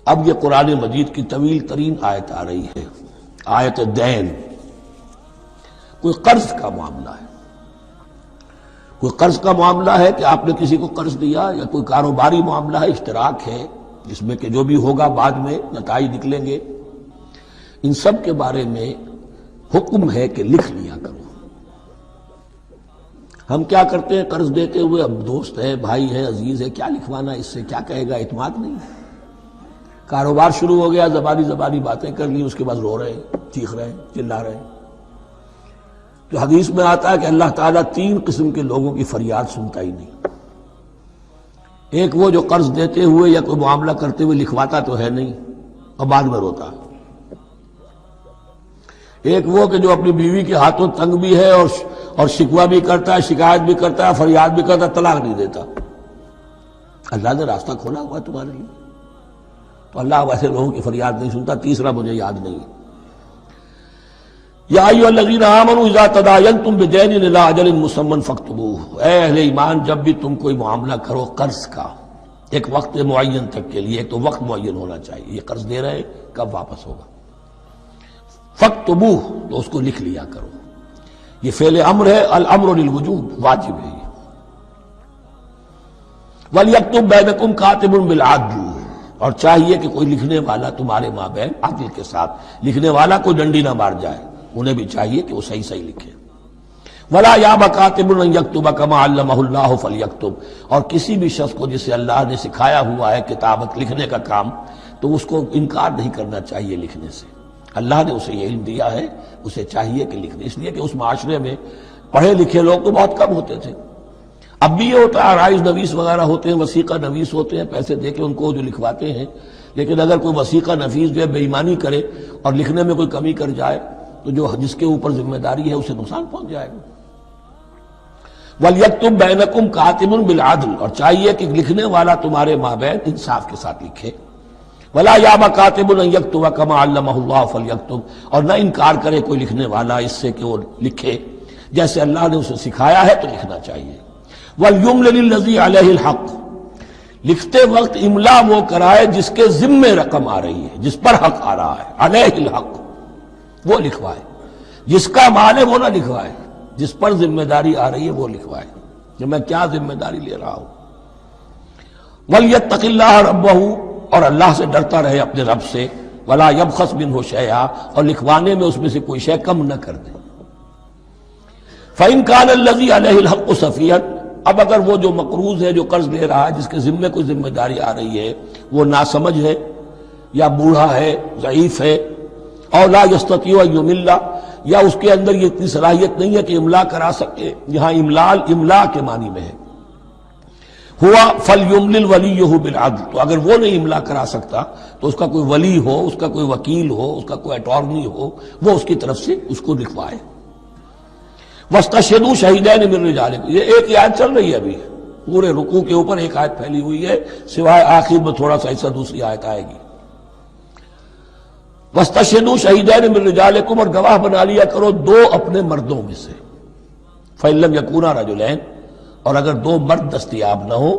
اب یہ قرآن مجید کی طویل ترین آیت آ رہی ہے، آیت دین۔ کوئی قرض کا معاملہ ہے، کوئی قرض کا معاملہ ہے کہ آپ نے کسی کو قرض دیا، یا کوئی کاروباری معاملہ ہے، اشتراک ہے جس میں کہ جو بھی ہوگا بعد میں نتائج نکلیں گے، ان سب کے بارے میں حکم ہے کہ لکھ لیا کرو۔ ہم کیا کرتے ہیں قرض دیتے ہوئے، اب دوست ہے، بھائی ہے، عزیز ہے، کیا لکھوانا، اس سے کیا کہے گا، اعتماد نہیں ہے۔ کاروبار شروع ہو گیا، زبانی باتیں کر لی، اس کے بعد رو رہے ہیں، چیخ رہے ہیں، چلا رہے ہیں۔ تو حدیث میں آتا ہے کہ اللہ تعالیٰ 3 قسم کے لوگوں کی فریاد سنتا ہی نہیں۔ ایک وہ جو قرض دیتے ہوئے یا کوئی معاملہ کرتے ہوئے لکھواتا تو ہے نہیں اور بعد میں روتا۔ ایک وہ کہ جو اپنی بیوی کے ہاتھوں تنگ بھی ہے اور شکوہ بھی کرتا ہے، شکایت بھی کرتا ہے، فریاد بھی کرتا ہے، طلاق نہیں دیتا۔ اللہ نے راستہ کھولا ہوا ہے تمہارے لیے، تو اللہ ویسے لوگوں کی فریاد نہیں سنتا۔ تیسرا مجھے یاد نہیں ہے، یا ایھا الذین آمنوا اذا تداینتم بدین الی اجل مسمى فاکتبوہ، اے اہل ایمان جب بھی تم کوئی معاملہ کرو قرض کا ایک وقت معین تک کے لیے، ایک تو وقت معین ہونا چاہیے، یہ قرض دے رہے کب واپس ہوگا، فاکتبوہ تو اس کو لکھ لیا کرو۔ یہ فعل امر ہے، الامر للوجوب، واجب ہے یہ۔ ولیکتب بینکم کاتب بالعدل، اور چاہیے کہ کوئی لکھنے والا تمہارے مابین عدل کے ساتھ، لکھنے والا کوئی ڈنڈی نہ مار جائے، انہیں بھی چاہیے کہ وہ صحیح صحیح لکھے۔ ولا یاب کاتب ان یکتب کما علمہ اللہ فلیکتب، اور کسی بھی شخص کو جسے اللہ نے سکھایا ہوا ہے کتابت لکھنے کا کام، تو اس کو انکار نہیں کرنا چاہیے لکھنے سے۔ اللہ نے اسے یہ علم دیا ہے، اسے چاہیے کہ لکھ دے، اس لیے کہ اس معاشرے میں پڑھے لکھے لوگ تو بہت کم ہوتے تھے۔ اب بھی یہ ہوتا ہے، عرائض نویس وغیرہ ہوتے ہیں، وثیقہ نویس ہوتے ہیں، پیسے دے کے ان کو جو لکھواتے ہیں، لیکن اگر کوئی وثیقہ نفیس جو ہے بے ایمانی کرے اور لکھنے میں کوئی کمی کر جائے تو جو جس کے اوپر ذمہ داری ہے اسے نقصان پہنچ جائے گا۔ وَلْيَكْتُبْ بَيْنَكُمْ كَاتِبٌ بِالْعَدْلِ، اور چاہیے کہ لکھنے والا تمہارے مابین انصاف کے ساتھ لکھے۔ وَلَا يَأْبَ كَاتِبٌ أَن يَكْتُبَ كَمَا عَلَّمَهُ اللَّهُ فَلْيَكْتُبْ، اور نہ انکار کرے کوئی لکھنے والا اس سے کہ وہ لکھے جیسے اللہ نے اسے سکھایا ہے، تو لکھنا چاہیے۔ وَلْيُمْلِلِ الَّذِي عَلَيْهِ الْحَقُّ، لکھتے وقت املا وہ کرائے جس کے ذمے رقم آ رہی ہے، جس پر حق آ رہا ہے، علیہ الحق، وہ لکھوائے۔ جس کا مال ہے وہ نہ لکھوائے، جس پر ذمہ داری آ رہی ہے وہ لکھوائے کہ میں کیا ذمہ داری لے رہا ہوں۔ وَلْيَتَّقِ اللَّهَ رَبَّهُ، اور اللہ سے ڈرتا رہے اپنے رب سے۔ وَلَا يَبْخَسْ مِنْهُ شَيْئًا، اور لکھوانے میں اس میں سے کوئی شے کم نہ کر دے۔ فَإِنْ كَانَ الَّذِي عَلَيْهِ الْحَقُّ سَفِيهًا، اب اگر وہ جو مقروض ہے، جو قرض لے رہا ہے، جس کے ذمے کوئی ذمہ داری آ رہی ہے، وہ ناسمجھ ہے یا بوڑھا ہے، ضعیف ہے، اور لا يستطيع ان يمل، یا اس کے اندر یہ اتنی صلاحیت نہیں ہے کہ املا کرا سکے، یہاں املا کے معنی میں ہے، ہوا فَلْيُمْلِلْ وَلِيُّهُ بِالْعَدْلِ، تو اگر وہ نہیں املا کرا سکتا تو اس کا کوئی ولی ہو، اس کا کوئی وکیل ہو، اس کا کوئی اٹارنی ہو، وہ اس کی طرف سے اس کو لکھوائے۔ وَاسْتَشْهِدُوا شَهِيدَيْنِ مِن رِجَالِكُمْ، یہ ایک ہی آیت چل رہی ہے، ابھی پورے رکوع کے اوپر ایک آیت پھیلی ہوئی ہے، سوائے آخر میں تھوڑا سا حصہ دوسری آیت آئے گی۔ وَاسْتَشْهِدُوا شَهِيدَيْنِ مِن رِجَالِكُمْ، اور گواہ بنا لیا کرو 2 اپنے مردوں میں سے۔ فَإِن لَّمْ يَكُونَا رَجُلَيْنِ، اور اگر 2 مرد دستیاب نہ ہو،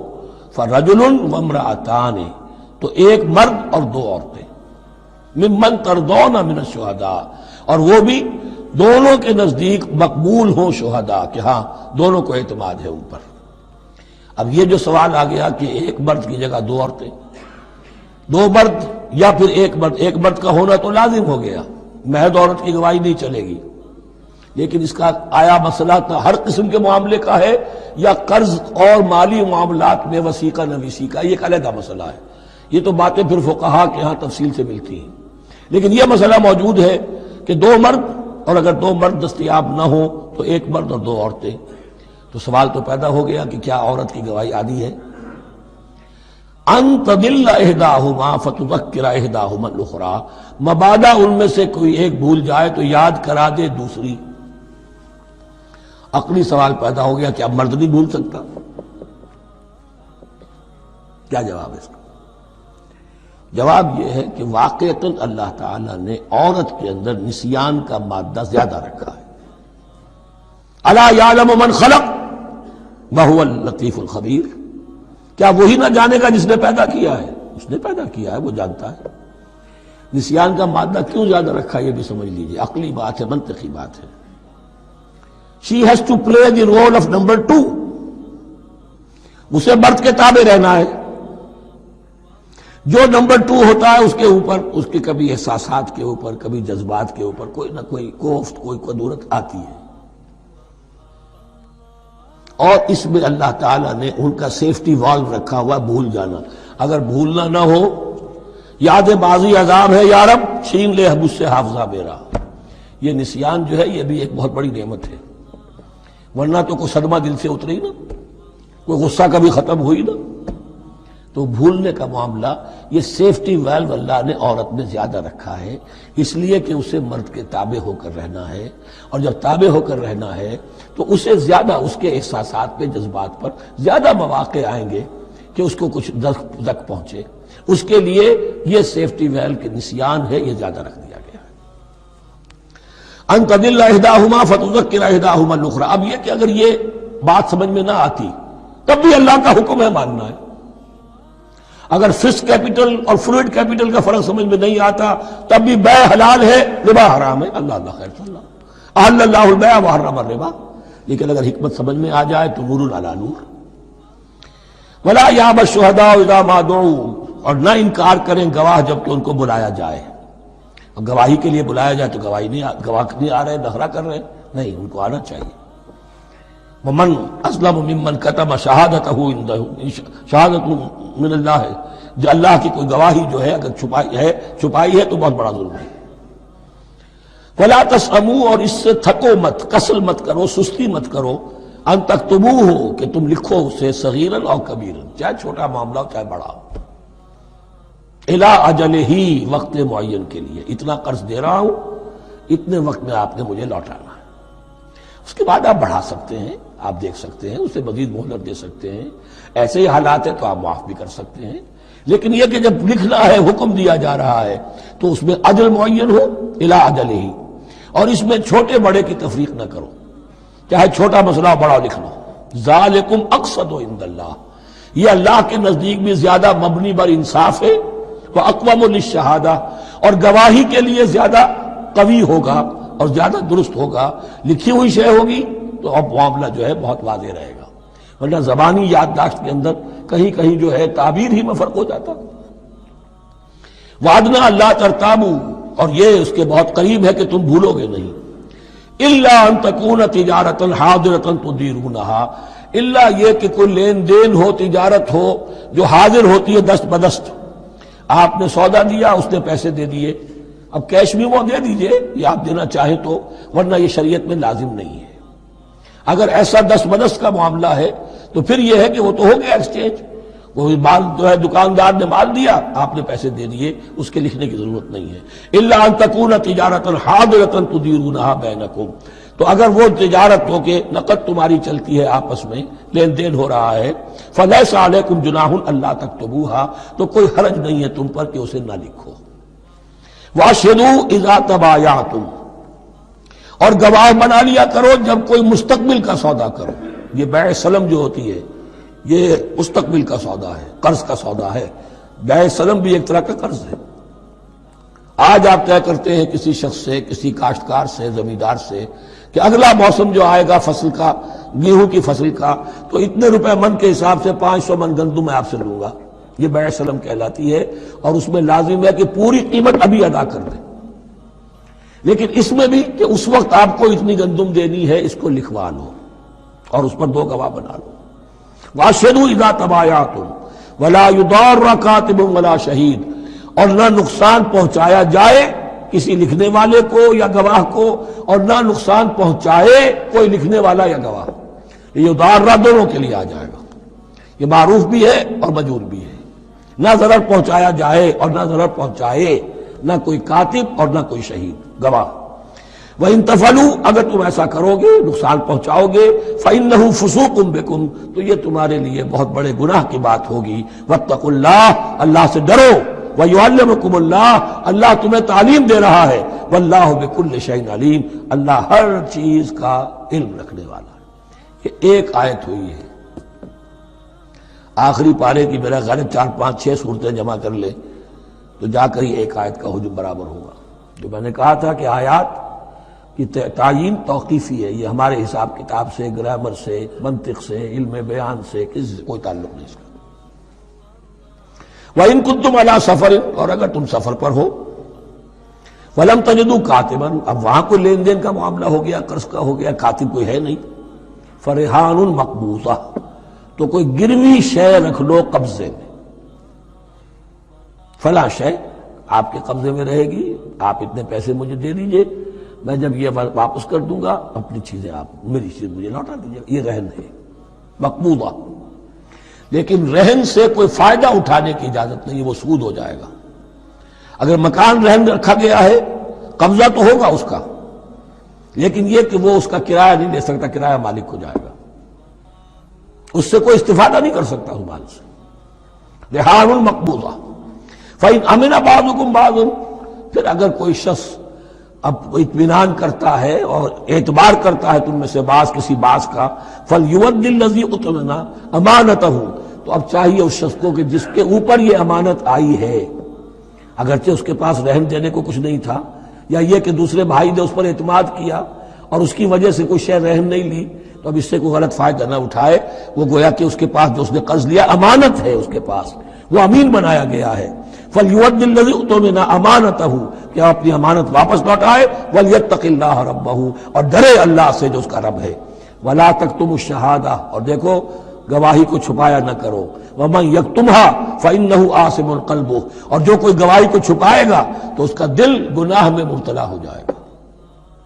فَرَجُلٌ وَامْرَأَتَانِ، تو ایک مرد اور 2 عورتیں، مِمَّن تَرْضَوْنَ مِنَ الشُّهَدَاءِ، اور وہ بھی دونوں کے نزدیک مقبول ہوں شہداء، کہ ہاں دونوں کو اعتماد ہے ان پر۔ اب یہ جو سوال آ گیا کہ ایک مرد کی جگہ 2 عورتیں، 2 مرد یا پھر ایک مرد کا ہونا تو لازم ہو گیا، محض عورت کی گواہی نہیں چلے گی، لیکن اس کا آیا مسئلہ ہر قسم کے معاملے کا ہے یا قرض اور مالی معاملات میں وثیقہ نویسی کا، یہ ایک علیحدہ مسئلہ ہے۔ یہ تو باتیں پھر فقہا کے ہاں تفصیل سے ملتی ہیں، لیکن یہ مسئلہ موجود ہے کہ 2 مرد، اور اگر 2 مرد دستیاب نہ ہو تو 1 مرد اور 2 عورتیں۔ تو سوال تو پیدا ہو گیا کہ کیا عورت کی گواہی عادی ہے؟ ان تضل احداہما فتذکر احداہما الاخری، مبادا ان میں سے کوئی ایک بھول جائے تو یاد کرا دے دوسری۔ عقلی سوال پیدا ہو گیا کہ اب مرد نہیں بھول سکتا، کیا جواب ہے اس کا؟ جواب یہ ہے کہ واقعتاً اللہ تعالیٰ نے عورت کے اندر نسیان کا مادہ زیادہ رکھا ہے۔ الا یعلم من خلق وہو اللطیف الخبیر، کیا وہی نہ جانے گا جس نے پیدا کیا ہے؟ اس نے پیدا کیا ہے، وہ جانتا ہے۔ نسیان کا مادہ کیوں زیادہ رکھا یہ بھی سمجھ لیجیے، عقلی بات ہے، منطقی بات ہے۔ She has to play the role of number 2. اسے مرد کے تابع رہنا ہے۔ جو نمبر 2 ہوتا ہے اس کے اوپر، اس کے کبھی احساسات کے اوپر، کبھی جذبات کے اوپر کوئی نہ کوئی کوفت، کوئی قدورت آتی ہے، اور اس میں اللہ تعالیٰ نے ان کا سیفٹی والو رکھا ہوا، بھول جانا۔ اگر بھولنا نہ ہو، یاد بازی عذاب ہے یا رب، چھین لے مجھ سے حافظہ میرا۔ یہ نسیان جو ہے یہ بھی ایک بہت بڑی نعمت ہے، ورنہ تو کوئی صدمہ دل سے اتری نا، کوئی غصہ کبھی ختم ہوئی نا۔ تو بھولنے کا معاملہ، یہ سیفٹی ویلو اللہ نے عورت میں زیادہ رکھا ہے، اس لیے کہ اسے مرد کے تابع ہو کر رہنا ہے، اور جب تابع ہو کر رہنا ہے تو اسے زیادہ اس کے احساسات پہ، جذبات پر زیادہ مواقع آئیں گے کہ اس کو کچھ زخم پہنچے۔ اس کے لیے یہ سیفٹی ویل کے نسیان ہے، یہ زیادہ رکھ دیا گیا ہے۔ ان تضل احداہما فتذکر احداہما الاخری۔ اب یہ کہ اگر یہ بات سمجھ میں نہ آتی تب بھی اللہ کا حکم ہے ماننا ہے۔ اگر فسٹ کیپٹل اور فلوئڈ کیپٹل کا فرق سمجھ میں نہیں آتا تب بھی بیع حلال ہے، ربا حرام ہے، اللہ خیر صلی اللہ احل اللہ البیع وحرم الربا۔ لیکن اگر حکمت سمجھ میں آ جائے تو نور علی نور۔ ولا یأبی الشہداء اذا ما دعوا، اور نہ انکار کریں گواہ جب کہ ان کو بلایا جائے۔ اب گواہی کے لیے بلایا جائے تو گواہ نہیں آ رہے، نخرہ کر رہے ہیں، نہیں، ان کو آنا چاہیے۔ ومن اسلم ممن کتم شہادتہ عنده، شہادت من اللہ ہے، جو اللہ کی کوئی گواہی جو ہے اگر چھپائی ہے تو بہت بڑا ظلم ہے۔ ولا تسأموا، اور اس سے تھکو مت، کسل مت کرو، سستی مت کرو، ان تکتبوہ، کہ تم لکھو اسے، صغیرا او کبیرا، چاہے چھوٹا معاملہ ہو چاہے بڑا ہو، الی اجلہ، وقت معین کے لیے، اتنا قرض دے رہا ہوں، اتنے وقت میں آپ نے مجھے لوٹانا ہے۔ اس کے بعد آپ بڑھا سکتے ہیں، آپ دیکھ سکتے ہیں، اسے مزید مہلت دے سکتے ہیں، ایسے ہی حالات ہیں تو آپ معاف بھی کر سکتے ہیں۔ لیکن یہ کہ جب لکھنا ہے، حکم دیا جا رہا ہے تو اس میں اجل معین ہو، الی اجلہ، اور اس میں چھوٹے بڑے کی تفریق نہ کرو، چاہے چھوٹا مسئلہ بڑا لکھ لو۔ ذالکم اقسط عند اللہ، یہ اللہ کے نزدیک بھی زیادہ مبنی بر انصاف ہے، واقوم للشہادہ، اور گواہی کے لیے زیادہ قوی ہوگا اور زیادہ درست ہوگا۔ لکھی ہوئی شے ہوگی تو اب معاملہ جو ہے بہت واضح رہے گا، ورنہ زبانی یادداشت کے اندر کہیں کہیں جو ہے تعبیر ہی میں فرق ہو جاتا۔ وعدنا اللہ ترتابو، اور یہ اس کے بہت قریب ہے کہ تم بھولو گے نہیں، الا ان تکون تجارتا حاضرتا تدیرونہا، الا یہ کہ کوئی لین دین ہو، تجارت ہو جو حاضر ہوتی ہے دست بدست۔ آپ نے سودا دیا، اس نے پیسے دے دیے، اب کیش بھی وہ دے دیجئے یا آپ دینا چاہیں تو، ورنہ یہ شریعت میں لازم نہیں ہے۔ اگر ایسا دست بدست کا معاملہ ہے تو پھر یہ ہے کہ وہ تو ہو گیا ایکسچینج، وہ مال جو ہے دکاندار نے مال دیا، آپ نے پیسے دے دیے، اس کے لکھنے کی ضرورت نہیں ہے۔ الا ان تکون تجارتا حاضرتا تدیرونہا بینکم، تو اگر وہ تجارت ہو کہ نقد تمہاری چلتی ہے، آپس میں لین دین ہو رہا ہے، فلیس علیکم جناح الا تکتبوہا، تو کوئی حرج نہیں ہے تم پر کہ اسے نہ لکھو۔ واشہدوا اذا تبایعتم، اور گواہ بنا لیا کرو جب کوئی مستقبل کا سودا کرو۔ یہ بیع سلم جو ہوتی ہے یہ مستقبل کا سودا ہے، قرض کا سودا ہے۔ بیع سلم بھی ایک طرح کا قرض ہے۔ آج آپ طے کرتے ہیں کسی شخص سے، کسی کاشتکار سے، زمیندار سے، کہ اگلا موسم جو آئے گا فصل کا، گیہوں کی فصل کا، تو اتنے روپے من کے حساب سے 500 من گندم میں آپ سے لوں گا۔ یہ بیع سلم کہلاتی ہے، اور اس میں لازم ہے کہ پوری قیمت ابھی ادا کر دیں۔ لیکن اس میں بھی کہ اس وقت آپ کو اتنی گندم دینی ہے، اس کو لکھوا لو اور اس پر 2 گواہ بنا لو۔ واشہدوا اذا تبایعتم ولا یضار کاتب ولا شہید، اور نہ نقصان پہنچایا جائے کسی لکھنے والے کو یا گواہ کو، اور نہ نقصان پہنچائے کوئی لکھنے والا یا گواہ۔ یہ یضار دونوں کے لیے آ جائے گا، یہ معروف بھی ہے اور مجرور بھی ہے۔ نہ ضرر پہنچایا جائے اور نہ ضرر پہنچائے، نہ کوئی کاتب اور نہ کوئی شہید، گواہ۔ وَإِن تَفْعَلُوا، اگر تم ایسا کرو گے، نقصان پہنچاؤ گے، فَإِنَّهُ فُسُوقٌ بِكُمْ، تو یہ تمہارے لیے بہت بڑے گناہ کی بات ہوگی۔ وَاتَّقُوا اللَّهَ، اللہ سے ڈرو، وَيُعَلِّمُكُمُ اللَّهُ، اللہ تمہیں تعلیم دے رہا ہے، وَاللَّهُ بِكُلِّ شَيْءٍ عَلِيمٌ، اللہ ہر چیز کا علم رکھنے والا ہے۔ یہ ایک آیت ہوئی ہے۔ آخری پارے کی میرا خیال 4 5 6 صورتیں جمع کر لیں تو جا کر ہی ایک آیت کا حجم برابر ہوگا. جو میں نے کہا تھا کہ آیات کی تعیین توقیفی ہے، یہ ہمارے حساب کتاب سے، گرامر سے، منطق سے، علم بیان سے کوئی تعلق نہیں اس کا. وَإِن كُنتُمْ عَلَىٰ سَفَرٍ، اور اگر تم سفر پر ہو، وَلَمْ تَجِدُوا كَاتِبًا، اب وہاں کوئی لین دین کا معاملہ ہو گیا، قرض کا ہو گیا، کاتب کوئی ہے نہیں، فَرِحَانٌ مَقْبُوضَةٌ، تو کوئی گروی شے رکھ لو قبضے میں، فلاں شے آپ کے قبضے میں رہے گی، آپ اتنے پیسے مجھے دے دیجئے، میں جب یہ واپس کر دوں گا اپنی چیزیں آپ میری چیز مجھے لوٹا دیجیے. یہ رہن ہے مقبوضہ. لیکن رہن سے کوئی فائدہ اٹھانے کی اجازت نہیں، وہ سود ہو جائے گا. اگر مکان رہن رکھا گیا ہے قبضہ تو ہوگا اس کا، لیکن یہ کہ وہ اس کا کرایہ نہیں دے سکتا، کرایہ مالک ہو جائے گا، اس سے کوئی استفادہ نہیں کر سکتا اس مال سے. رہان مقبوضہ. فَإِنْ أَمِنَ بَعْضُكُمْ بَعْضًا، پھر اگر کوئی شخص اب اطمینان کرتا ہے اور اعتبار کرتا ہے تم میں سے بعض کسی بعض کا، فَلْيُوَدِّ الَّذِي اُؤْتُمِنَ أَمَانَتَهُ، تو اب چاہیے اس شخص کو کہ جس کے اوپر یہ امانت آئی ہے، اگرچہ اس کے پاس رہن دینے کو کچھ نہیں تھا، یا یہ کہ دوسرے بھائی نے اس پر اعتماد کیا اور اس کی وجہ سے کوئی شے رہن نہیں لی، تو اب اس سے کوئی غلط فائدہ نہ اٹھائے. وہ گویا کہ اس کے پاس جو اس نے قرض لیا امانت ہے، اس کے پاس وہ امین بنایا گیا ہے. فَلْيُوَدِّ الَّذِي اُؤْتُمِنَ أَمَانَتَهُ، کہ اپنی امانت واپس لوٹائے. وَلْيَتَّقِ اللَّهَ رَبَّهُ، اور ڈرے اللہ سے جو اس کا رب ہے. وَلَا تَكْتُمُوا الشَّهَادَةَ، اور دیکھو گواہی کو چھپایا نہ کرو. وَمَن يَكْتُمْهَا فَإِنَّهُ آثِمٌ قَلْبُهُ، اور جو کوئی گواہی کو چھپائے گا تو اس کا دل گناہ میں مبتلا ہو جائے گا.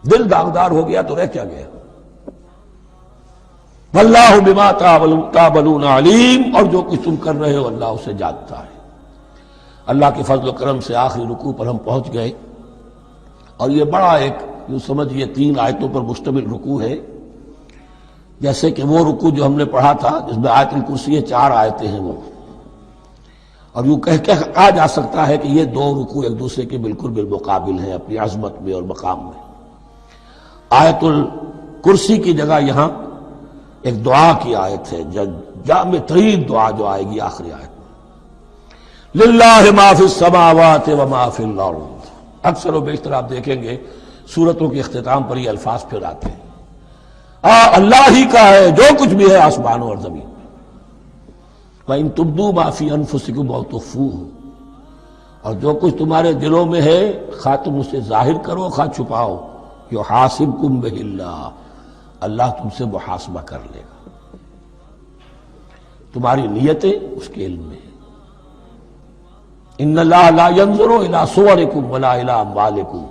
دل داغدار ہو گیا تو رہ کیا گیا. وَاللَّهُ بِمَا تَعْمَلُونَ عَلِيمٌ، اور جو کچھ تم کر رہے ہو اللہ اسے جانتا ہے. اللہ کے فضل و کرم سے آخری رکوع پر ہم پہنچ گئے، اور یہ بڑا ایک یوں سمجھئے 3 آیتوں پر مشتمل رکوع ہے. جیسے کہ وہ رکوع جو ہم نے پڑھا تھا جس میں آیت الکرسی 4 آیتیں ہیں وہ، اور یوں کہا جا سکتا ہے کہ یہ 2 رکوع ایک دوسرے کے بالکل بالمقابل ہیں اپنی عظمت میں اور مقام میں. آیت الکرسی کی جگہ یہاں ایک دعا کی آیت ہے، جامع ترین دعا جو آئے گی آخری آیت میں، للہ ما فی السماوات و ما فی الارض. اکثر و بیشتر آپ دیکھیں گے سورتوں کے اختتام پر یہ الفاظ پھر آتے ہیں، اللہ ہی کا ہے جو کچھ بھی ہے آسمانوں اور زمین میں. وَإِن تُبْدُوا مَا فِي أَنفُسِكُمْ أَوْ تُخْفُوهُ، اور جو کچھ تمہارے دلوں میں ہے خواہ تم اسے ظاہر کرو خواہ چھپاؤ، یحاسبکم بہ اللہ، اللہ تم سے محاسبہ کر لے گا. تمہاری نیتیں اس کے علم میں ہیں. ان اللہ لا ينظر الى صورکم ولا الى اموالکم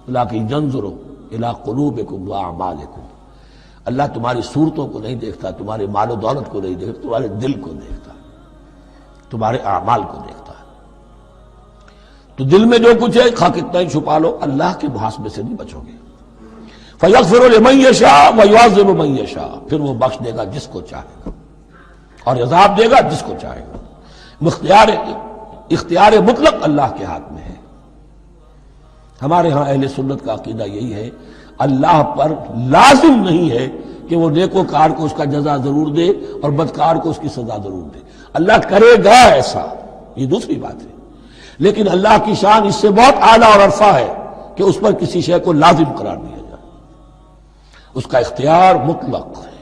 ولکن ينظر الى قلوبکم واعمالکم. اللہ تمہاری صورتوں کو نہیں دیکھتا، تمہارے مال و دولت کو نہیں دیکھتا، تمہارے دل کو دیکھتا، تمہارے اعمال کو دیکھتا ہے. تو دل میں جو کچھ ہے خواہ کتنا ہی چھپا لو اللہ کے محاسبے سے نہیں بچو گے. فَيَغْفِرُ لِمَن يَشَاءُ وَيُعَذِّبُ مَن يَشَاءُ، پھر وہ بخش دے گا جس کو چاہے گا اور عذاب دے گا جس کو چاہے گا. اختیار مطلق اللہ کے ہاتھ میں ہے. ہمارے ہاں اہل سنت کا عقیدہ یہی ہے، اللہ پر لازم نہیں ہے کہ وہ نیکوکار کو اس کا جزا ضرور دے اور بدکار کو اس کی سزا ضرور دے. اللہ کرے گا ایسا، یہ دوسری بات ہے، لیکن اللہ کی شان اس سے بہت اعلیٰ اور عرفہ ہے کہ اس پر کسی شے کو لازم قرار دیا جائے. اس کا اختیار مطلق ہے،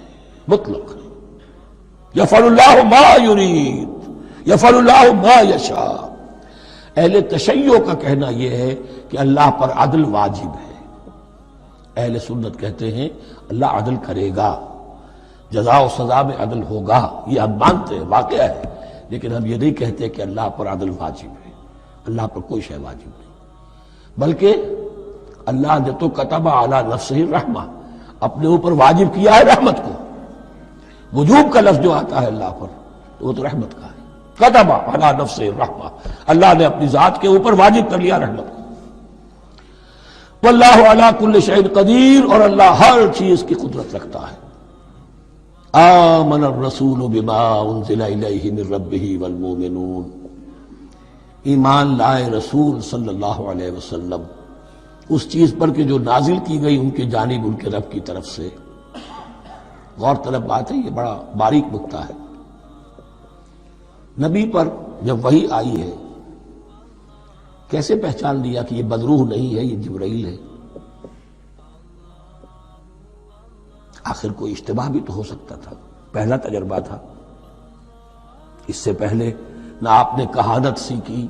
مطلق ہے. یفعل اللہ ما یرید، یفعل اللہ ما یشاء. اہل تشیع کا کہنا یہ ہے کہ اللہ پر عدل واجب ہے. اہل سنت کہتے ہیں اللہ عدل کرے گا، جزا و سزا میں عدل ہوگا، یہ ہم مانتے ہیں، واقعہ ہے، لیکن ہم یہ نہیں کہتے کہ اللہ پر عدل واجب ہے. اللہ پر کوئی شے واجب نہیں، بلکہ اللہ نے تو کتب علی نفسہ الرحمہ، اپنے اوپر واجب کیا ہے رحمت کو. وجوب کا لفظ جو آتا ہے اللہ پر تو وہ تو رحمت کا ہے. کتب علی نفسہ الرحمہ، اللہ نے اپنی ذات کے اوپر واجب کر لیا رحمت کو. واللہ علی کل شیء قدیر، اور اللہ ہر چیز کی قدرت رکھتا ہے. آمن الرسول بما انزل الیہ من ربہ والمؤمنون، ایمان لائے رسول صلی اللہ علیہ وسلم اس چیز پر کہ جو نازل کی گئی ان کی جانب ان کے رب کی طرف سے. غور طلب بات ہے، یہ بڑا باریک نکتہ ہے. نبی پر جب وحی آئی ہے کیسے پہچان لیا کہ یہ بدروح نہیں ہے، یہ جبرائیل ہے؟ آخر کوئی اشتباہ بھی تو ہو سکتا تھا، پہلا تجربہ تھا۔ اس سے پہلے نہ آپ نے کہانت سیکھی،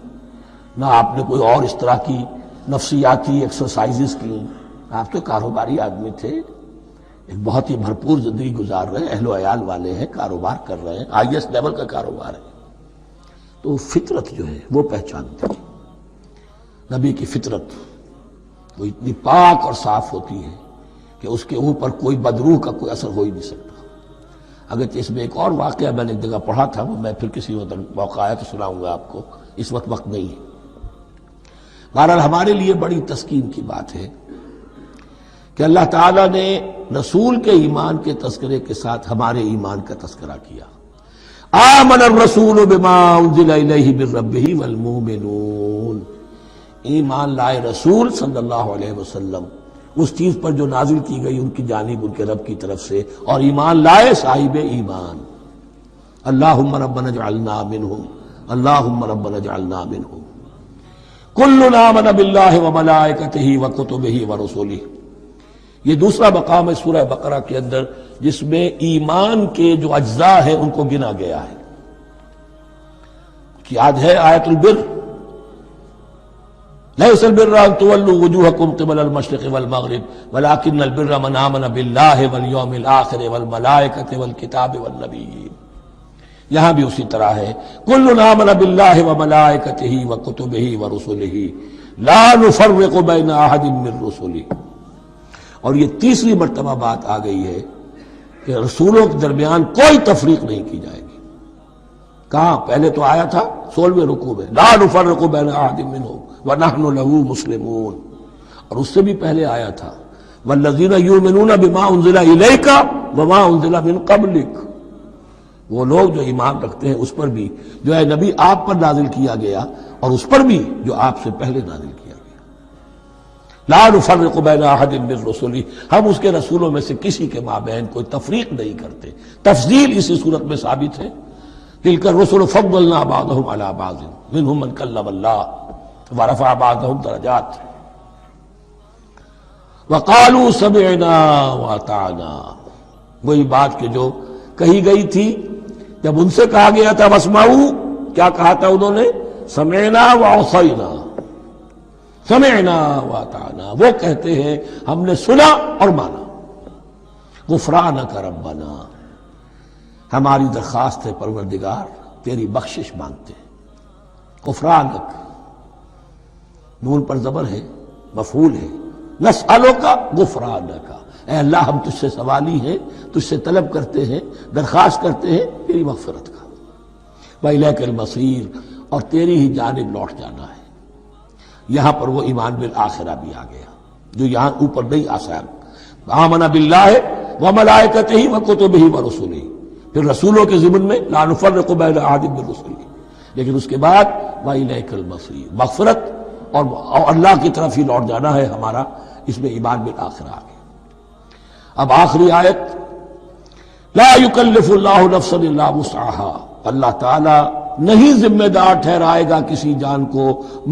نہ آپ نے کوئی اور اس طرح کی نفسیاتی ایکسرسائزز کی۔ آپ تو کاروباری آدمی تھے، ایک بہت ہی بھرپور زندگی گزار رہے ہیں، اہل و عیال والے ہیں، کاروبار کر رہے ہیں، آئی ایس لیول کا کاروبار ہے۔ تو فطرت جو ہے وہ پہچانتے ہیں۔ نبی کی فطرت وہ اتنی پاک اور صاف ہوتی ہے کہ اس کے اوپر کوئی بدروح کا کوئی اثر ہو ہی نہیں سکتا۔ اگرچہ اس میں ایک اور واقعہ میں نے ایک جگہ پڑھا تھا، وہ میں پھر کسی وقت موقع آیا تو سناؤں گا آپ کو، اس وقت نہیں ہے۔ بہرحال ہمارے لیے بڑی تسکین کی بات ہے کہ اللہ تعالیٰ نے رسول کے ایمان کے تذکرے کے ساتھ ہمارے ایمان کا تذکرہ کیا۔ آمن الرسول بما انزل الیہ من ربہ والمؤمنون، ایمان لائے رسول صلی اللہ علیہ وسلم اس چیز پر جو نازل کی گئی ان کی جانب، ان کے رب کی طرف سے، اور ایمان لائے صاحب ایمان۔ اللہم ربنا اجعلنا منہم، اللہم ربنا اجعلنا منہم۔ کل آمن باللہ وملائکتہ وکتبہ ورسلہ، یہ دوسرا مقام ہے سورہ بقرہ کے اندر جس میں ایمان کے جو اجزاء ہیں ان کو گنا گیا ہے۔ یاد ہے آیت البر، لیس البر ان تولوا وجوہکم قبل المشرق والمغرب ولکن البر من آمن باللہ والیوم الآخر والملائکۃ والکتاب والنبیین۔ یہاں بھی اسی طرح ہے، کل آمن باللہ وملائکتہ وکتبہ ورسلہ لا نفرق بین احد من رسلہ۔ اور یہ تیسری مرتبہ بات آ گئی ہے کہ رسولوں کے درمیان کوئی تفریق نہیں کی جائے گی۔ کہاں؟ پہلے تو آیا تھا 16ویں رکوع میں، لا نفرق بین احد منہم ونحن له مسلمون، اور اس سے بھی پہلے آیا تھا والذین یؤمنون بما انزل الیک وما انزل من قبلک، وہ لوگ جو ایمان رکھتے ہیں اس پر بھی جو ہے نبی آپ پر نازل کیا گیا اور اس پر بھی جو آپ سے پہلے نازل کیا گیا۔ لا نفرق بین احد من رسلہ، ہم اس کے رسولوں میں سے کسی کے مابین کوئی تفریق نہیں کرتے۔ تفضیل اسی صورت میں ثابت ہے، تلک الرسل فضلنا بعضهم علی بعض منهم من کلم اللہ ورفع بعضهم درجات وقالوا سمعنا واطعنا، وہی بات کہ جو کہی گئی تھی جب ان سے کہا گیا تھا واسمعوا، کیا کہا تھا انہوں نے؟ سمعنا وعصینا، سمعنا واطعنا، وہ کہتے ہیں ہم نے سنا اور مانا۔ غفرانک ربنا، ہماری درخواست ہے پروردگار، تیری بخشش مانگتے ہیں۔ غفرانک، نون پر زبر ہے، مفعول ہے، نسألک غفرانک، اے اللہ ہم تجھ سے سوالی ہیں، تجھ سے طلب کرتے ہیں، درخواست کرتے ہیں تیری مغفرت کا۔ وإلیک المصیر، اور تیری ہی جانب لوٹ جانا ہے۔ یہاں پر وہ ایمان بالآخرہ بھی آ گیا جو یہاں اوپر نہیں آسان۔ آمن باللہ وملائکتہ وکتبہ ورسلہ، پھر رسولوں کے ضمن میں لا نفرق بین احد من رسلہ، لیکن اس کے بعد وإلیک المصیر، مغفرت اور اللہ کی طرف ہی لوٹ جانا ہے ہمارا، اس میں ایمان بالآخرہ آ گیا۔ اب آخری آیت، لا یکلف اللہ نفسا الا وسعها، اللہ تعالی نہیں ذمہ دار ٹھہرائے گا کسی جان کو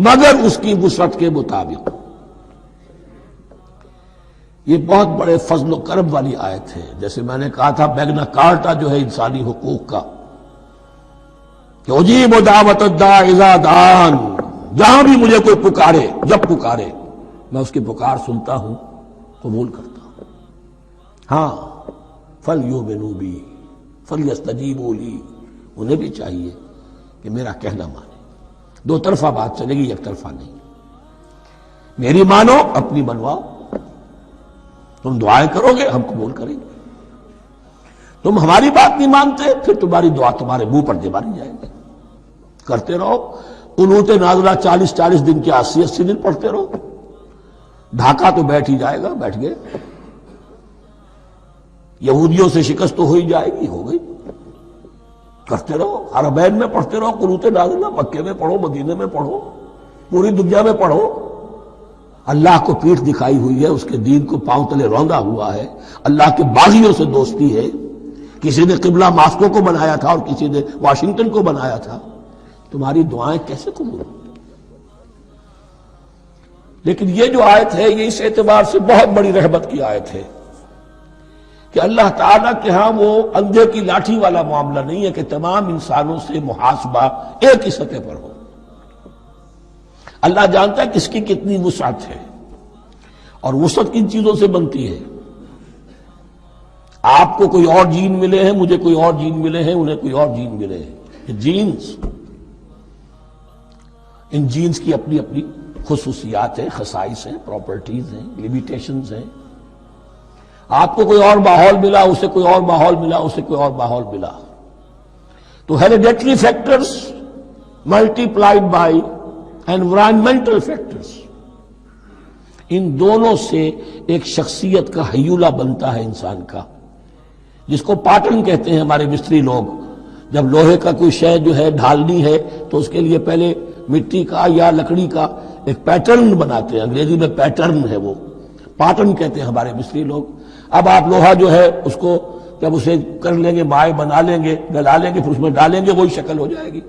مگر اس کی وسعت کے مطابق۔ یہ بہت بڑے فضل و کرم والی آیت ہے، جیسے میں نے کہا تھا میگنا کارٹا جو ہے انسانی حقوق کا، کہ اجیب دعوت الداع اذا دعان، جہاں بھی مجھے کوئی پکارے، جب پکارے میں اس کی پکار سنتا ہوں، قبول کرتا ہوں۔ ہاں فَلْيُؤْمِنُوا بِي فَلْيَسْتَجِيبُوا لِي، انہیں بھی چاہیے کہ میرا کہنا مانے۔ دو طرفہ بات چلے گی، ایک طرفہ نہیں۔ میری مانو، اپنی منواؤ۔ تم دعائیں کرو گے ہم قبول کریں گے، تم ہماری بات نہیں مانتے پھر تمہاری دعا تمہارے منہ پر ماری جائے گی۔ کرتے رہو قنوت نازلہ 40 دن کے 80 دن پڑھتے رہو، ڈھاکہ تو بیٹھ ہی جائے گا، بیٹھ گئے۔ یہودیوں سے شکست تو ہو ہی جائے گی، ہو گئی۔ کرتے رہو، حرمین میں پڑھتے رہو قنوت نازلہ، مکے میں پڑھو، مدینے میں پڑھو، پوری دنیا میں پڑھو۔ اللہ کو پیٹھ دکھائی ہوئی ہے، اس کے دین کو پاؤں تلے روندا ہوا ہے، اللہ کے باغیوں سے دوستی ہے کسی نے قبلہ ماسکو کو بنایا تھا اور کسی نے واشنگٹن کو بنایا تھا، تمہاری دعائیں کیسے قبول ہوں؟ لیکن یہ جو آیت ہے یہ اس اعتبار سے بہت بڑی رحمت کی آیت ہے کہ اللہ تعالیٰ کے ہاں وہ اندھے کی لاٹھی والا معاملہ نہیں ہے کہ تمام انسانوں سے محاسبہ ایک ہی سطح پر ہو۔ اللہ جانتا ہے کس کی کتنی وسعت ہے، اور وسعت کن چیزوں سے بنتی ہے۔ آپ کو کوئی اور جین ملے ہیں، مجھے کوئی اور جین ملے ہیں، انہیں کوئی اور جین ملے ہیں، یہ جینز، ان جینز کی اپنی اپنی خصوصیات ہیں، خصائص ہیں، پراپرٹیز ہیں، لیمیٹیشنز ہیں۔ آپ کو کوئی اور ماحول ملا، اسے کوئی اور ماحول ملا، اسے کوئی اور ماحول ملا، تو hereditary factors multiplied by environmental factors, ان دونوں سے ایک شخصیت کا ہیولہ بنتا ہے انسان کا، جس کو پیٹرن کہتے ہیں ہمارے مستری لوگ۔ جب لوہے کا کوئی شے جو ہے ڈھالنی ہے تو اس کے لیے پہلے مٹی کا یا لکڑی کا ایک پیٹرن بناتے ہیں، انگریزی میں پیٹرن ہے، وہ پیٹرن کہتے ہیں ہمارے مستری لوگ۔ اب آپ لوہا جو ہے اس کو جب اسے کر لیں گے، مائع بنا لیں گے، گلا لیں گے، پھر اس میں ڈالیں گے، وہی شکل ہو جائے گی۔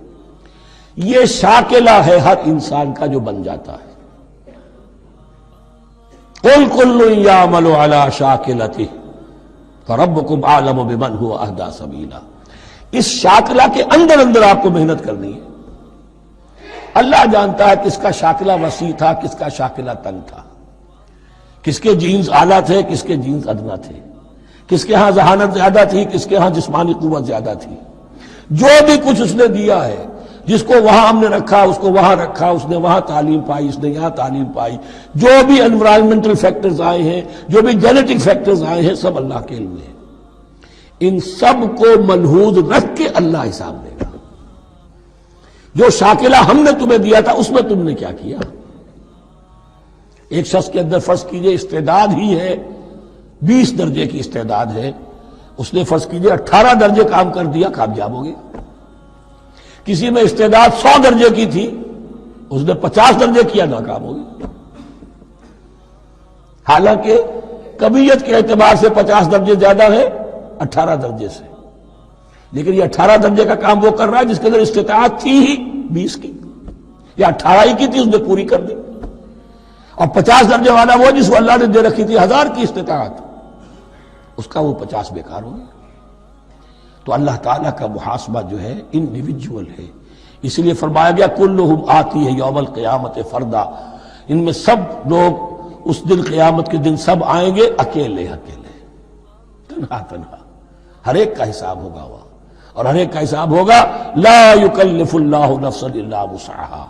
یہ شاکلہ ہے ہر انسان کا جو بن جاتا ہے۔ قُلْ كُلٌّ يَعْمَلُ عَلَى شَاكِلَتِهِ فَرَبُّكُمْ أَعْلَمُ بِمَنْ هُوَ أَهْدَىٰ سَبِيلًا۔ اس شاکلہ کے اندر اندر آپ کو محنت کرنی ہے۔ اللہ جانتا ہے کس کا شاکلہ وسیع تھا، کس کا شاکلہ تنگ تھا، کس کے جینز اعلیٰ تھے، کس کے جینز ادنا تھے، کس کے ہاں ذہانت زیادہ تھی، کس کے ہاں جسمانی قوت زیادہ تھی۔ جو بھی کچھ اس نے دیا ہے، جس کو وہاں ہم نے رکھا اس کو وہاں رکھا، اس نے وہاں تعلیم پائی، اس نے یہاں تعلیم پائی، جو بھی انوائرمنٹل فیکٹرز آئے ہیں، جو بھی جینیٹک فیکٹرز آئے ہیں، سب اللہ کے علم میں ہے۔ ان سب کو ملحوظ رکھ کے اللہ حساب دے گا۔ جو شاکلہ ہم نے تمہیں دیا تھا اس میں تم نے کیا کیا؟ ایک شخص کے اندر فرض کیجئے استعداد ہی ہے 20 درجے کی استعداد ہے، اس نے فرض کیجئے 18 درجے کام کر دیا، کامیاب ہو گیا۔ کسی میں استعداد 100 درجے کی تھی، اس نے 50 درجے کیا، ناکام ہو گیا۔ حالانکہ کمیت کے اعتبار سے 50 درجے زیادہ ہے 18 درجے سے، لیکن یہ 18 درجے کا کام وہ کر رہا ہے جس کے اندر استطاعت تھی ہی 20 کی، یا 18 ہی کی تھی، اس نے پوری کر دی۔ اور 50 درجے والا وہ جس کو اللہ نے دے رکھی تھی 1000 کی استطاعت، اس کا وہ 50 بیکار ہو گیا۔ تو اللہ تعالیٰ کا محاسبہ جو ہے انڈیویجول ہے، اس لیے فرمایا گیا کلہم آتی ہے یوم القیامت فردا، ان میں سب لوگ اس دن قیامت کے دن سب آئیں گے اکیلے اکیلے، تنہا تنہا، ہر ایک کا حساب ہوگا وہاں، اور ہر ایک کا حساب ہوگا لا یکلف اللہ نفسا الا وسعہا،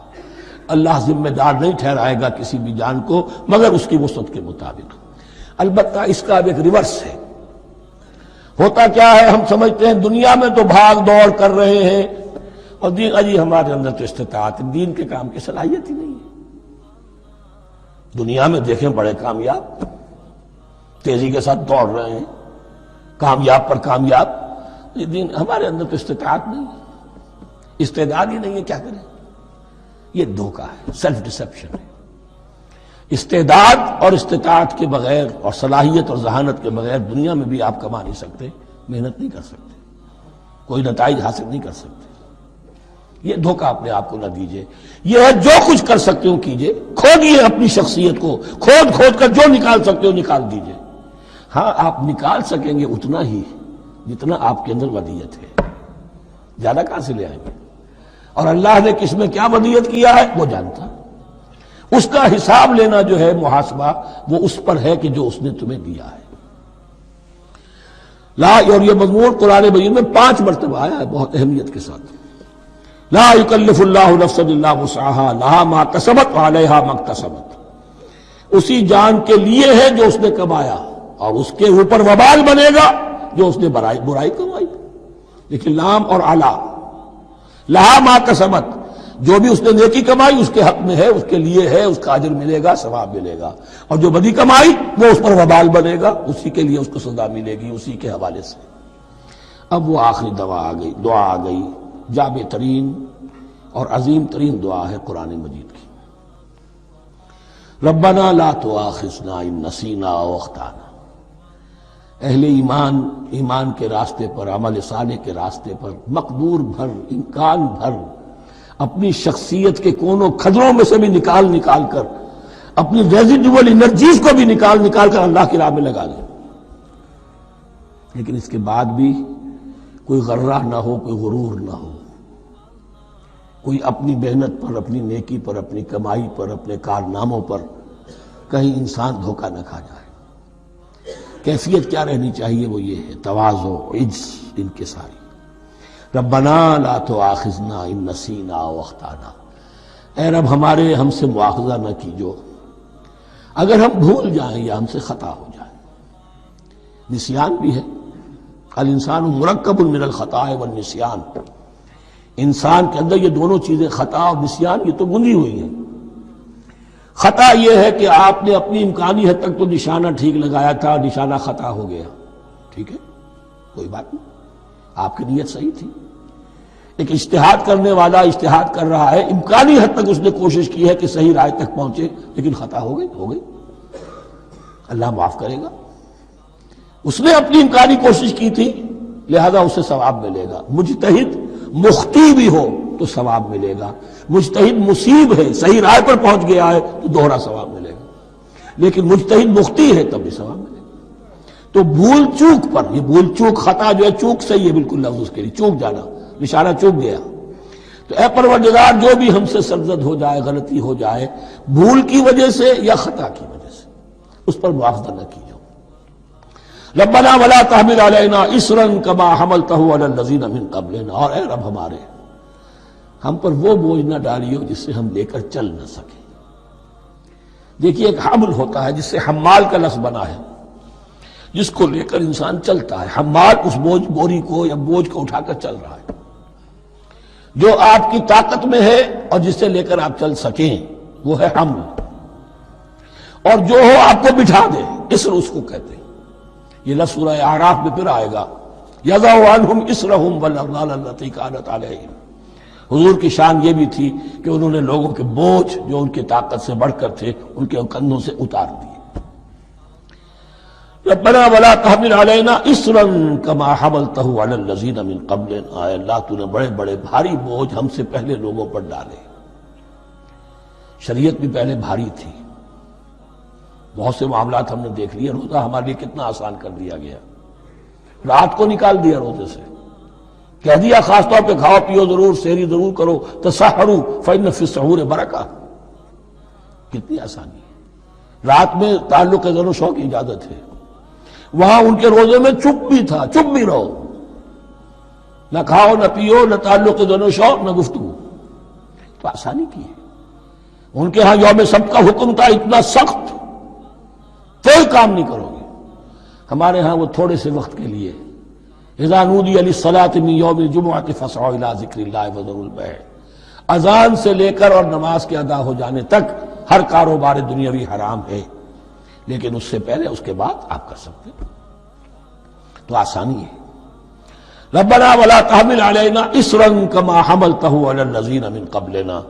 اللہ ذمہ دار نہیں ٹھہرائے گا کسی بھی جان کو مگر اس کی وسعت کے مطابق۔ البتہ اس کا ایک ریورس ہے۔ ہوتا کیا ہے، ہم سمجھتے ہیں دنیا میں تو بھاگ دوڑ کر رہے ہیں، اور دین اجی ہمارے اندر تو استطاعت دین کے کام کی صلاحیت ہی نہیں ہے۔ دنیا میں دیکھیں بڑے کامیاب تیزی کے ساتھ دوڑ رہے ہیں، کامیاب پر کامیاب، یہ دین ہمارے اندر تو استطاعت نہیں ہے، استعداد ہی نہیں ہے، کیا کریں؟ یہ دھوکہ ہے، سیلف ڈسیپشن ہے۔ استعداد اور استطاعت کے بغیر اور صلاحیت اور ذہانت کے بغیر دنیا میں بھی آپ کما نہیں سکتے، محنت نہیں کر سکتے، کوئی نتائج حاصل نہیں کر سکتے۔ یہ دھوکہ اپنے آپ کو نہ دیجئے، یہ ہے جو کچھ کر سکتے ہو کیجئے، کھودیے اپنی شخصیت کو، کھود کر جو نکال سکتے ہو نکال دیجئے۔ ہاں آپ نکال سکیں گے اتنا ہی جتنا آپ کے اندر ودیت ہے، زیادہ کہاں سے لے آئیں گے؟ اور اللہ نے کس میں کیا ودیت کیا ہے وہ جانتا، اس کا حساب لینا جو ہے محاسبہ وہ اس پر ہے کہ جو اس نے تمہیں دیا ہے۔ اور یہ مضمون قرآن مجید میں 5 مرتبہ آیا ہے بہت اہمیت کے ساتھ۔ لا یکلف اللہ نفسا الا وسعہا لہا ما کسبت وعلیہا ما اکتسبت، اسی جان کے لیے ہے جو اس نے کمایا، اور اس کے اوپر وبال بنے گا جو اس نے برائی کمائی۔ لیکن لام اور اعلی، لہا ما کسبت، جو بھی اس نے نیکی کمائی اس کے حق میں ہے، اس کے لیے ہے، اس کا اجر ملے گا، ثواب ملے گا، اور جو بدی کمائی وہ اس پر وبال بنے گا، اسی کے لیے اس کو سزا ملے گی، اسی کے حوالے سے۔ اب وہ آخری دعا آ گئی، جامع ترین اور عظیم ترین دعا ہے قرآن مجید کی، ربنا لا تؤاخذنا ان نسینا او اخطانا، اہل ایمان ایمان کے راستے پر، عمل صالح کے راستے پر مقدور بھر، امکان بھر اپنی شخصیت کے کونوں کھدروں میں سے بھی نکال کر، اپنی ریزیڈول انرجیز کو بھی نکال کر اللہ کی راہ میں لگا دیں، لیکن اس کے بعد بھی کوئی غرہ نہ ہو، کوئی غرور نہ ہو، کوئی اپنی محنت پر، اپنی نیکی پر، اپنی کمائی پر، اپنے کارناموں پر کہیں انسان دھوکہ نہ کھا جائے۔ کیفیت کیا رہنی چاہیے؟ وہ یہ ہے تواضع، عجز، انکساری۔ ربنا لا تؤاخذنا ان نسینا او اخطانا، اے رب ہمارے ہم سے مواخذہ نہ کیجو اگر ہم بھول جائیں یا ہم سے خطا ہو جائے۔ نسیان بھی ہے، الانسان مرکب من الخطاء والنسیان، انسان کے اندر یہ دونوں چیزیں، خطا اور نسیان، یہ تو گندی ہوئی ہیں۔ خطا یہ ہے کہ آپ نے اپنی امکانی حد تک تو نشانہ ٹھیک لگایا تھا، نشانہ خطا ہو گیا، ٹھیک ہے، کوئی بات نہیں، آپ کی نیت صحیح تھی۔ ایک اجتہاد کرنے والا اجتہاد کر رہا ہے، امکانی حد تک اس نے کوشش کی ہے کہ صحیح رائے تک پہنچے، لیکن خطا ہو گئی، اللہ معاف کرے گا۔ اس نے اپنی امکانی کوشش کی تھی، لہذا اسے ثواب ملے گا۔ مجتہد مخطی بھی ہو تو ثواب ملے گا، مجتہد مصیب ہے، صحیح رائے پر پہنچ گیا ہے تو دوہرا ثواب ملے گا، لیکن مجتہد مخطی ہے تب بھی ثواب ملے گا۔ تو بھول چوک پر، یہ بھول چوک، خطا جو ہے چوک صحیح ہے بالکل لفظ اس کے لیے، چوک جانا، نشانہ چوک گیا، تو اے پروردگار جو بھی ہم سے سرزد ہو جائے، غلطی ہو جائے، بھول کی وجہ سے یا خطا کی وجہ سے، اس پر مواخذہ نہ کیجو۔ ربنا ولا تحمل علینا اصرا کما حملتہ علی الذین من قبلنا، اور اے رب ہمارے ہم پر وہ بوجھ نہ ڈالیو جس سے ہم لے کر چل نہ سکیں۔ دیکھیے ایک حمل ہوتا ہے جس سے حمال کا لفظ بنا ہے، جس کو لے کر انسان چلتا ہے۔ حمال اس بوری کو یا بوجھ کو اٹھا کر چل رہا ہے، جو آپ کی طاقت میں ہے اور جس سے لے کر آپ چل سکیں وہ ہے حمل، اور جو ہو آپ کو بٹھا دے، اسر اس کو کہتے ہیں۔ یہ لفظ سورہ اعراف میں پھر آئے گا، یضع عنہم اسرہم والاغلال التی کانت علیہم۔ حضور کی شان یہ بھی تھی کہ انہوں نے لوگوں کے بوجھ جو ان کی طاقت سے بڑھ کر تھے ان کے کندھوں سے اتار دیے۔ ربنا ولا تحمل علینا اصرا کما حملتہ علی الذین من قبلنا، اے اللہ تو نے بڑے بڑے بھاری بوجھ ہم سے پہلے لوگوں پر ڈالے۔ شریعت بھی پہلے بھاری تھی، بہت سے معاملات ہم نے دیکھ لیے، روزہ ہمارے لیے کتنا آسان کر دیا گیا، رات کو نکال دیا روزے سے، کہہ دیا خاص طور پہ کھاؤ پیو ضرور، سحری ضرور کرو، تسحروا فإن فی السحور برکہ، کتنی آسانی ہے۔ رات میں تعلق زن و شو کی اجازت ہے، وہاں ان کے روزے میں چپ بھی تھا، چپ بھی رہو، نہ کھاؤ نہ پیو، نہ تعلق زن و شو، نہ گفتگو، تو آسانی کی ہے۔ ان کے ہاں یوم سبت کا حکم تھا اتنا سخت، کوئی کام نہیں کرو گے۔ ہمارے ہاں وہ تھوڑے سے وقت کے لیے، اذا نودی للصلاۃ من یوم الجمعۃ فاسعوا الی ذکر اللہ وذروا البیع، اذان سے لے کر اور نماز کے ادا ہو جانے تک ہر کاروبار دنیاوی حرام ہے، لیکن اس سے پہلے اس کے بعد آپ کر سکتے ہیں، تو آسانی ہے۔ ربنا ولا تحمل علینا اصرا کما حملتہ علی الذین من قبلنا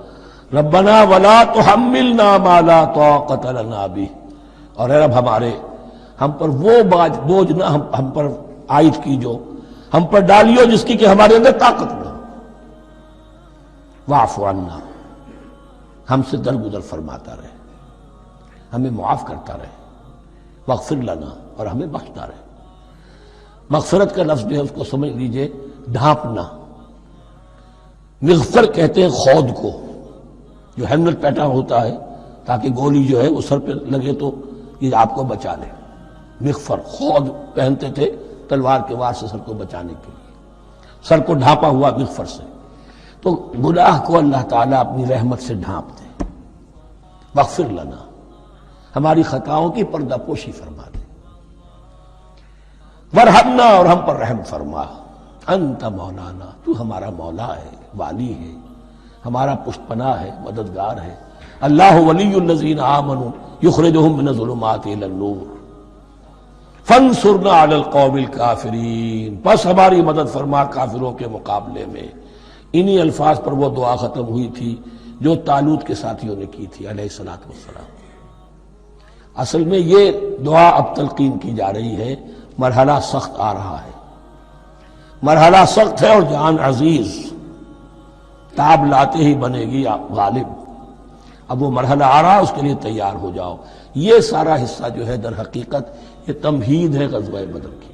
ربنا ولا تحملنا ما لا طاقۃ لنا بہ، اور اے رب ہمارے ہم پر وہ بوجھ نہ ہم پر عائد کیجو، ہم پر ڈالیو جس کی کہ ہمارے اندر طاقت نہ ہو۔ واعف عنا، ہم سے درگزر فرماتا رہے، ہمیں معاف کرتا رہے، واغفر لنا، اور ہمیں بخشتا رہے۔ مغفرت کا لفظ جو ہے اس کو سمجھ لیجئے ڈھانپنا، مغفر کہتے ہیں خود کو، جو ہیلمٹ پیٹرن ہوتا ہے تاکہ گولی جو ہے وہ سر پہ لگے تو یہ آپ کو بچا لے، مغفر خود پہنتے تھے تلوار کے وار سے سر کو بچانے کے لیے، سر کو ڈھانپا ہوا مغفر سے، تو گناہ کو اللہ تعالیٰ اپنی رحمت سے ڈھانپ دے۔ واغفر لنا، ہماری خطاؤں کی پردہ پوشی فرما دے۔ ورحمنا، اور ہم پر رحم فرما۔ انت مولانا، تو ہمارا مولا ہے، والی ہے، ہمارا پشت پناہ ہے، مددگار ہے۔ اللہ ولی الذین آمنوا یخرجہم من الظلمات الی النور فانصرنا علی القوم الکافرین، بس ہماری مدد فرما کافروں کے مقابلے میں۔ انہی الفاظ پر وہ دعا ختم ہوئی تھی جو طالوت کے ساتھیوں نے کی تھی علیہ الصلوۃ والسلام۔ اصل میں یہ دعا اب تلقین کی جا رہی ہے مرحلہ سخت آ رہا ہے، مرحلہ سخت ہے اور جان عزیز، تاب لاتے ہی بنے گی غالب۔ اب وہ مرحلہ آ رہا ہے، اس کے لیے تیار ہو جاؤ۔ یہ سارا حصہ جو ہے در حقیقت یہ تمہید ہے غزوہ بدر کی۔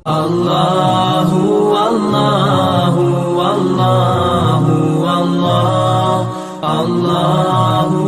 اللہ اللہ اللہ اللہ اللہ